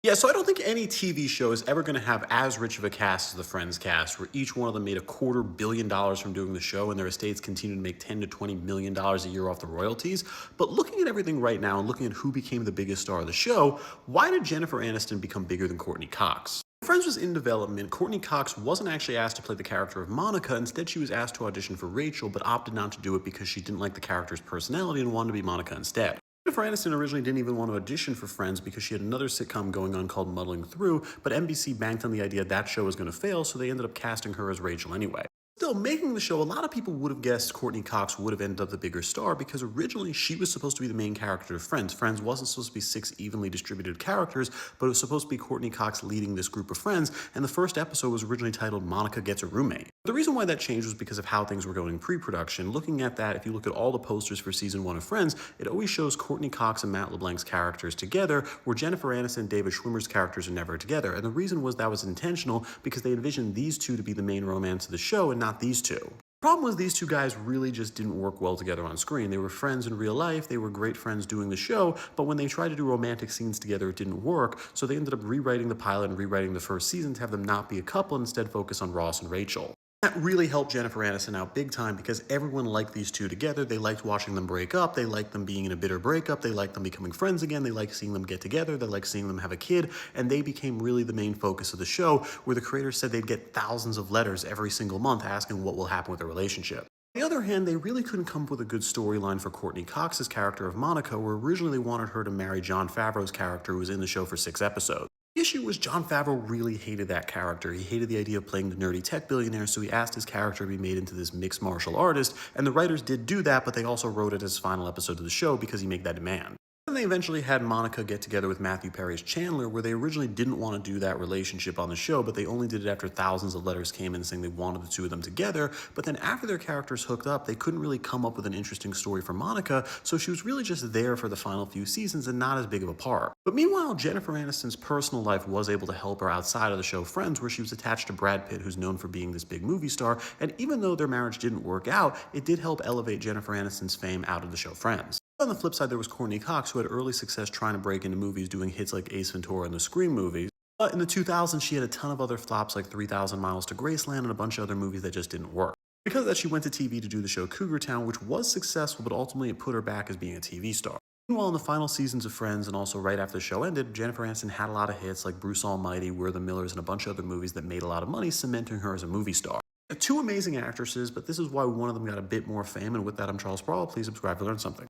Yeah, so I don't think any TV show is ever going to have as rich of a cast as the Friends cast, where each one of them made $250 million from doing the show, and their estates continue to make $10 to $20 million a year off the royalties. But looking at everything right now and looking at who became the biggest star of the show, why did Jennifer Aniston become bigger than Courtney Cox? When Friends was in development, Courtney Cox wasn't actually asked to play the character of Monica. Instead, she was asked to audition for Rachel, but opted not to do it because she didn't like the character's personality and wanted to be Monica instead. Jennifer Aniston originally didn't even want to audition for Friends because she had another sitcom going on called Muddling Through, but NBC banked on the idea that show was going to fail, so they ended up casting her as Rachel anyway. Still, making the show, a lot of people would have guessed Courtney Cox would have ended up the bigger star because originally she was supposed to be the main character of Friends. Friends wasn't supposed to be 6 evenly distributed characters, but it was supposed to be Courtney Cox leading this group of friends, and the first episode was originally titled Monica Gets a Roommate. The reason why that changed was because of how things were going in pre-production. Looking at that, if you look at all the posters for season 1 of Friends, it always shows Courtney Cox and Matt LeBlanc's characters together, where Jennifer Aniston and David Schwimmer's characters are never together. And the reason was that was intentional because they envisioned these two to be the main romance of the show and not these two. The problem was these two guys really just didn't work well together on screen. They were friends in real life, they were great friends doing the show, but when they tried to do romantic scenes together, it didn't work, so they ended up rewriting the pilot and rewriting the first season to have them not be a couple and instead focus on Ross and Rachel. That really helped Jennifer Aniston out big time because everyone liked these two together. They liked watching them break up. They liked them being in a bitter breakup. They liked them becoming friends again. They liked seeing them get together. They liked seeing them have a kid. And they became really the main focus of the show, where the creators said they'd get thousands of letters every single month asking what will happen with their relationship. On the other hand, they really couldn't come up with a good storyline for Courtney Cox's character of Monica, where originally they wanted her to marry Jon Favreau's character who was in the show for 6 episodes. The issue was Jon Favreau really hated that character. He hated the idea of playing the nerdy tech billionaire, so he asked his character to be made into this mixed martial artist, and the writers did do that, but they also wrote it as final episode of the show because he made that demand. Then they eventually had Monica get together with Matthew Perry's Chandler, where they originally didn't want to do that relationship on the show, but they only did it after thousands of letters came in saying they wanted the two of them together. But then after their characters hooked up, they couldn't really come up with an interesting story for Monica, so she was really just there for the final few seasons and not as big of a part. But meanwhile, Jennifer Aniston's personal life was able to help her outside of the show Friends, where she was attached to Brad Pitt, who's known for being this big movie star, and even though their marriage didn't work out, it did help elevate Jennifer Aniston's fame out of the show Friends. On the flip side, there was Courtney Cox, who had early success trying to break into movies, doing hits like Ace Ventura and the Scream movies. But in the 2000s, she had a ton of other flops like 3,000 Miles to Graceland and a bunch of other movies that just didn't work. Because of that, she went to TV to do the show Cougar Town, which was successful, but ultimately it put her back as being a TV star. Meanwhile, in the final seasons of Friends, and also right after the show ended, Jennifer Aniston had a lot of hits like Bruce Almighty, We're the Millers, and a bunch of other movies that made a lot of money, cementing her as a movie star. Two amazing actresses, but this is why one of them got a bit more fame, and with that, I'm Charles Sproul. Please subscribe to learn something.